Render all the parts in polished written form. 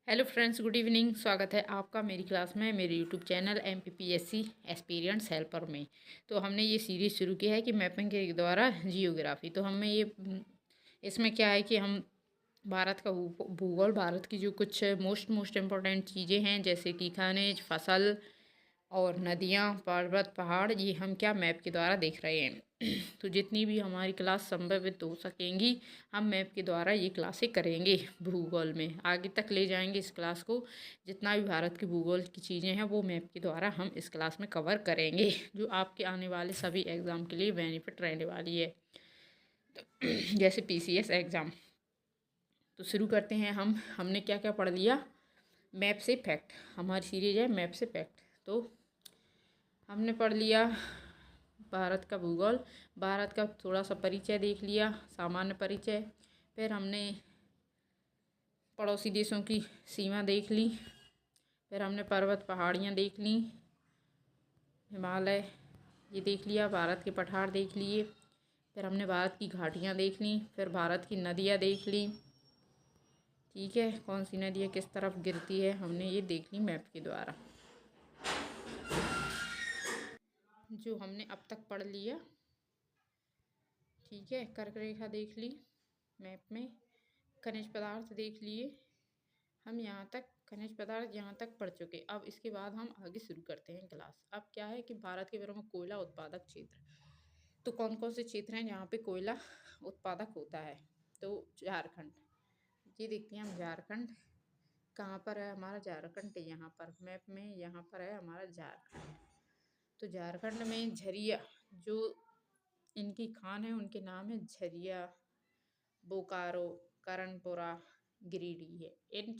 Hello friends, good evening. स्वागत है आपका मेरी क्लास में, मेरे YouTube channel MPPSC experience helper में। तो हमने ये सीरीज़ शुरू किया है कि मैपिंग के द्वारा जियोग्राफी। तो हमें इसमें क्या है कि हम भारत का भूगोल, भारत की जो कुछ मोस्ट इम्पोर्टेंट चीज़ें हैं जैसे कि खनिज, फसल और नदियाँ, पर्वत, पहाड़, ये हम क्या मैप के द्वारा देख रहे हैं। तो जितनी भी हमारी क्लास संभावित हो सकेंगी, हम मैप के द्वारा ये क्लासें करेंगे। भूगोल में आगे तक ले जाएंगे इस क्लास को। जितना भी भारत की भूगोल की चीज़ें हैं वो मैप के द्वारा हम इस क्लास में कवर करेंगे, जो आपके आने वाले सभी एग्ज़ाम के लिए बेनिफिट रहने वाली है। तो जैसे PCS एग्ज़ाम। तो शुरू करते हैं हमने क्या क्या पढ़ लिया। मैप से फैक्ट, हमारी सीरीज है मैप से फैक्ट। तो हमने पढ़ लिया भारत का भूगोल, भारत का थोड़ा सा परिचय देख लिया, सामान्य परिचय। फिर हमने पड़ोसी देशों की सीमा देख ली। फिर हमने पर्वत पहाड़ियाँ देख ली, हिमालय ये देख लिया, भारत के पठार देख लिए। फिर हमने भारत की घाटियाँ देख ली, फिर भारत की नदियाँ देख ली। ठीक है, कौन सी नदियाँ किस तरफ गिरती है हमने ये देख ली मैप के द्वारा, जो हमने अब तक पढ़ लिया। ठीक है, कर्क रेखा देख ली मैप में, खनिज पदार्थ देख लिए। हम यहाँ तक खनिज पदार्थ यहाँ तक पढ़ चुके। अब इसके बाद हम आगे शुरू करते हैं क्लास। अब क्या है कि भारत के प्रमुख कोयला उत्पादक क्षेत्र, तो कौन कौन से क्षेत्र हैं जहाँ पे कोयला उत्पादक होता है। तो झारखंड, ये देखते हैं हम झारखंड कहाँ पर है हमारा। झारखंड यहाँ पर मैप में यहाँ पर है हमारा झारखंड। तो झारखंड में झरिया, जो इनकी खान है उनके नाम है झरिया, बोकारो, करणपुरा, गिरिडीह है। इन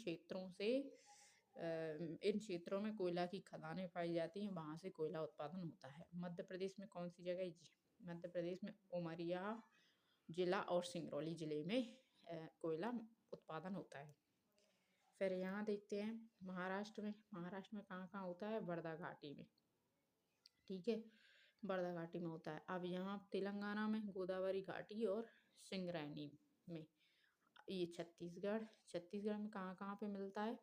क्षेत्रों में कोयला की खदानें पाई जाती हैं, वहाँ से कोयला उत्पादन होता है। मध्य प्रदेश में कौन सी जगह है। मध्य प्रदेश में उमरिया जिला और सिंगरौली जिले में कोयला उत्पादन होता है। फिर यहाँ देखते हैं महाराष्ट्र में, महाराष्ट्र में कहाँ कहाँ होता है, वर्धा घाटी में। ठीक है, वर्धा घाटी में होता है। अब यहाँ तेलंगाना में गोदावरी घाटी और सिंगरैनी में। ये छत्तीसगढ़ में कहाँ कहाँ पे मिलता है,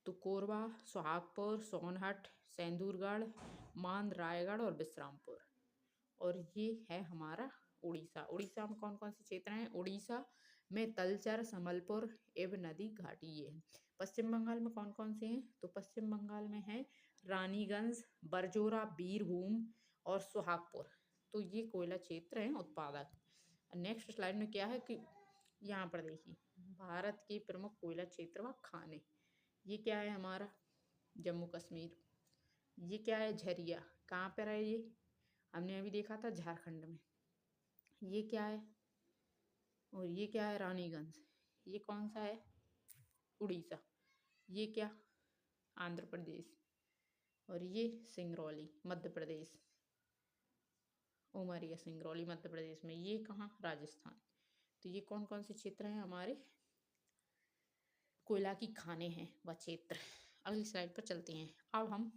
तो कोरबा, सुहागपुर, सोनहट, सेंदूरगढ़, मांद, रायगढ़ और विश्रामपुर। और ये है हमारा उड़ीसा। उड़ीसा में कौन कौन से क्षेत्र हैं, उड़ीसा में तलचर, संबलपुर, एवं नदी घाटी ये है। पश्चिम बंगाल में कौन कौन से हैं, तो पश्चिम बंगाल में है रानीगंज, बरजोरा, बीरभूम और सुहागपुर। तो ये कोयला क्षेत्र हैं उत्पादक। नेक्स्ट स्लाइड में क्या है कि यहाँ पर देखिए भारत के प्रमुख कोयला क्षेत्र व खाने। ये क्या है हमारा जम्मू कश्मीर। ये क्या है झरिया, कहाँ पर है ये, हमने अभी देखा था झारखंड में। ये क्या है, और ये क्या है रानीगंज, ये कौन सा है, उड़ीसा। ये क्या, आंध्र प्रदेश। और ये सिंगरौली मध्य प्रदेश, उमरिया सिंगरौली मध्य प्रदेश में। ये कहाँ, राजस्थान। तो ये कौन कौन से क्षेत्र हैं हमारे कोयला की खाने हैं व क्षेत्र। अगली स्लाइड पर चलते हैं। अब हम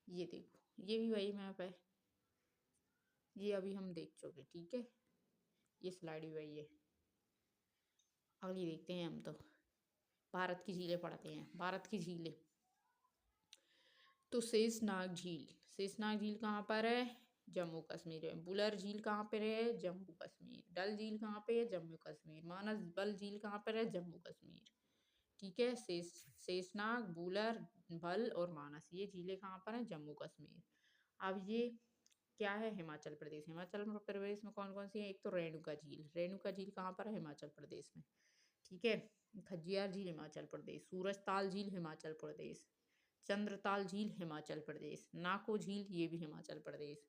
ये देखो, ये भी वही मैप है, ये अभी हम देख चुके। ठीक है, ये स्लाइड भी वही है। अगली देखते हैं हम। तो भारत की झीलें पढ़ते हैं। भारत की झीलें, तो शेषनाग झील कहाँ पर है, जम्मू कश्मीर में। बुलर झील कहाँ पर है, जम्मू कश्मीर। डल झील कहाँ पे है, जम्मू कश्मीर। मानस बल झील कहाँ पर है, जम्मू कश्मीर। ठीक है, शेषनाग, बुलर, भल और मानस, ये झीलें कहाँ पर हैं, जम्मू कश्मीर। अब ये क्या है, हिमाचल प्रदेश। हिमाचल प्रदेश में कौन कौन सी है, एक तो रेणुका झील। रेणुका झील कहाँ पर है, हिमाचल प्रदेश में। ठीक है, खजियार झील हिमाचल प्रदेश, सूरजताल झील हिमाचल प्रदेश, चंद्रताल झील हिमाचल प्रदेश, नाको झील ये भी हिमाचल प्रदेश।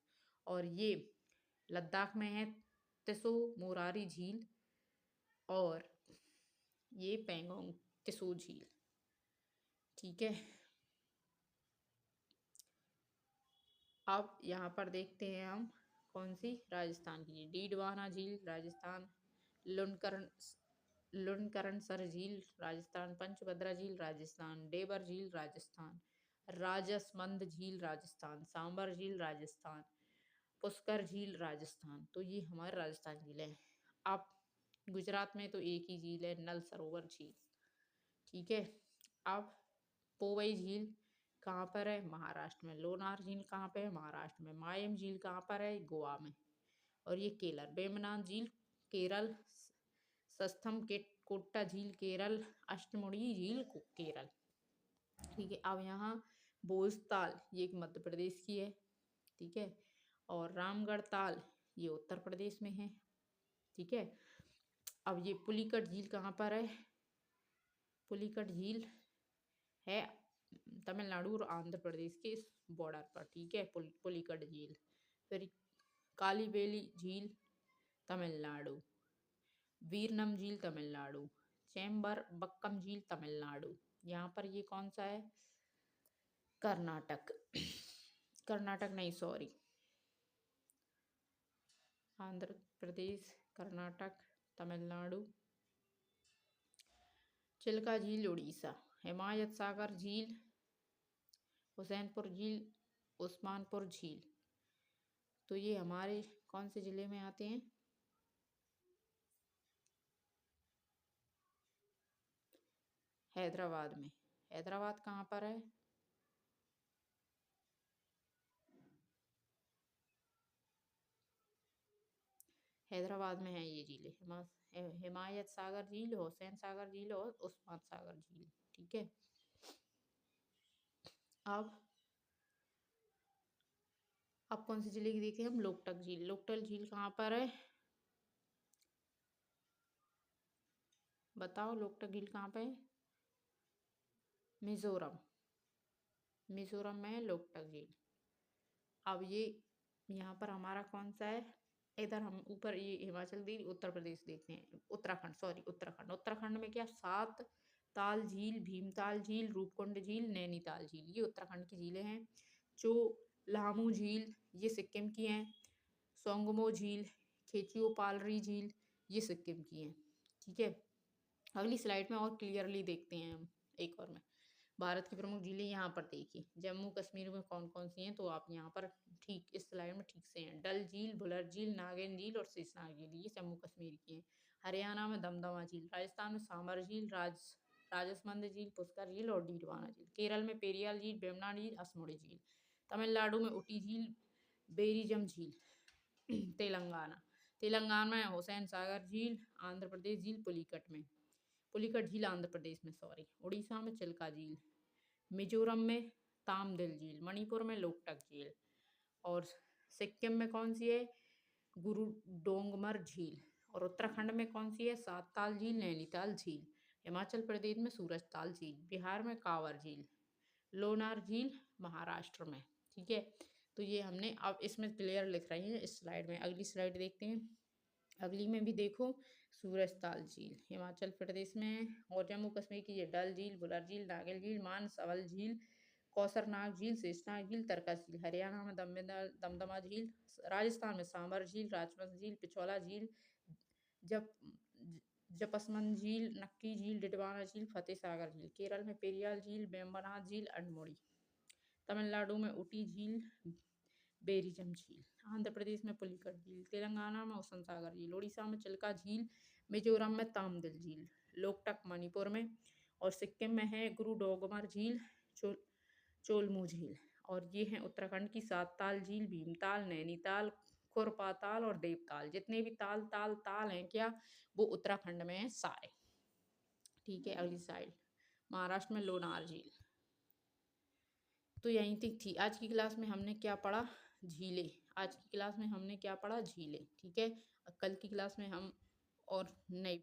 और ये लद्दाख में है तिसो मोरारी झील, और ये पेंगोंग तिसो झील। ठीक है, अब यहाँ पर देखते हैं हम कौन सी, राजस्थान की। डीडवाना झील राजस्थान, लुनकरणसर झील राजस्थान, पंचभद्रा झील राजस्थान, डेबर झील राजस्थान, राजसमंद झील राजस्थान, सांबर झील राजस्थान, पुष्कर झील राजस्थान। तो ये हमारे राजस्थान झील है। अब गुजरात में तो एक ही झील है, नल सरोवर झील। ठीक है, अब पोवई झील कहाँ पर है? महाराष्ट्र में। लोनार झील कहाँ पे है? महाराष्ट्र में। मायम झील कहाँ पर है? गोवा में। और ये केरल। वेम्बनाथ झील केरल। सस्थम के कोट्टा झील केरल। अष्टमुड़ी झील केरल। ठीक है। अब यहाँ भोजताल ये एक मध्य प्रदेश की है। ठीक है। और रामगढ़ ताल ये उत्तर प्रदेश में है। ठीक है। अब ये पुलिकट झील कहाँ पर है? पुलिकट झील है तमिलनाडु और आंध्र प्रदेश के इस बॉर्डर पर। ठीक है। पुलिकट झील। फिर कालीबेली झील तमिलनाडु। वीरनम झील तमिलनाडु। चेम्बर बक्कम झील तमिलनाडु। यहाँ पर ये कौन सा है? कर्नाटक। कर्नाटक नहीं, सॉरी, आंध्र प्रदेश, कर्नाटक, तमिलनाडु। चिल्का झील उड़ीसा। हिमायत सागर झील, हुसैनपुर झील, उस्मानपुर झील, तो ये हमारे कौन से जिले में आते हैं? हैदराबाद में। हैदराबाद कहाँ पर है? हैदराबाद में है ये झीलें। हिमायत सागर झील, हुसैन सागर झील और उस्मान सागर झील। ठीक है। अब कौन से जिले की देखें हम? लोकटक झील। लोकटक झील कहाँ पर है? बताओ, लोकटक झील कहाँ पे है? मिजोरम। मिजोरम में है लोकटक झील। अब ये यहाँ पर हमारा कौन सा है? इधर हम ऊपर ये हिमाचल देख, उत्तर प्रदेश देखते हैं, उत्तराखंड, सॉरी उत्तराखंड। उत्तराखंड में क्या? सात ताल झील, भीमताल झील, रूपकुंड झील, नैनीताल झील, ये उत्तराखंड की झीलें हैं। जो लामू झील ये सिक्किम की हैं। सोंगमो झील, खेचियो पालरी झील ये सिक्किम की हैं। ठीक है। अगली स्लाइड में और क्लियरली देखते हैं हम एक और में। भारत की प्रमुख झीलें यहाँ पर देखिए। जम्मू कश्मीर में कौन कौन सी हैं, तो आप यहाँ पर ठीक इस स्लाइड में ठीक से हैं। डल झील, भुलर झील, नागिन झील और शेषनाग झील ये जम्मू कश्मीर की हैं। हरियाणा में दमदमा झील, राजस्थान में सांबर झील, राजसमंद झील, पुष्कर झील और डीडवाना झील। केरल में पेरियाल झील, वेम्बनाड झील, असमुड़ी झील। तमिलनाडु में उटी झील, बेरिजम झील। तेलंगाना में हुसैन सागर झील। आंध्र प्रदेश झील पुलिकट झील आंध्र प्रदेश में, सॉरी। उड़ीसा में चिल्का झील। मिजोरम में तामदिल झील। मणिपुर में लोकटक झील। और सिक्किम में कौन सी है? गुरु डोंगमर झील। और उत्तराखंड में कौन सी है? सातताल झील, नैनीताल झील। हिमाचल प्रदेश में सूरजताल झील। बिहार में कांवर झील। लोनार झील महाराष्ट्र में। ठीक है। तो ये हमने अब इसमें क्लियर लिख रही है इस स्लाइड में। अगली स्लाइड देखते हैं। अगली में भी देखो, सूरजताल झील हिमाचल प्रदेश में। और जम्मू कश्मीर की ये डल झील, बुलर झील, नागिन झील, मानसवल झील, कौसरनाग झील, शेषनाग झील, तरकस झील। हरियाणा में दमदमा झील। राजस्थान में सांबर झील, राजवंश झील, पिछौला झील, जब जपसमंद झील, नक्की झील, डिडवाना झील, फतेह सागर झील। केरल में पेरियाल झील, वेम्बनाथ झील, अनमोड़ी। तमिलनाडु में उटी झील, बेरिजम झील। आंध्र प्रदेश में पुलिकट झील। तेलंगाना में हुसैन सागर झील। उड़ीसा में चिल्का झील। मिजोरम में तामदिल झील। लोकटक मणिपुर में। और सिक्किम में है गुरु डोगमर झील, चोलमू झील। और ये हैं उत्तराखंड की सातताल झील, भीमताल, नैनीताल, खुरपाताल और देवताल। जितने भी ताल हैं क्या, वो उत्तराखंड में हैं सारे। ठीक है। अगली साइड महाराष्ट्र में लोनार झील। तो यहीं तक थी आज की क्लास में। हमने क्या पढ़ा? झीलें। आज की क्लास में हमने क्या पढ़ा? झीलें। ठीक है। कल की क्लास में हम और नई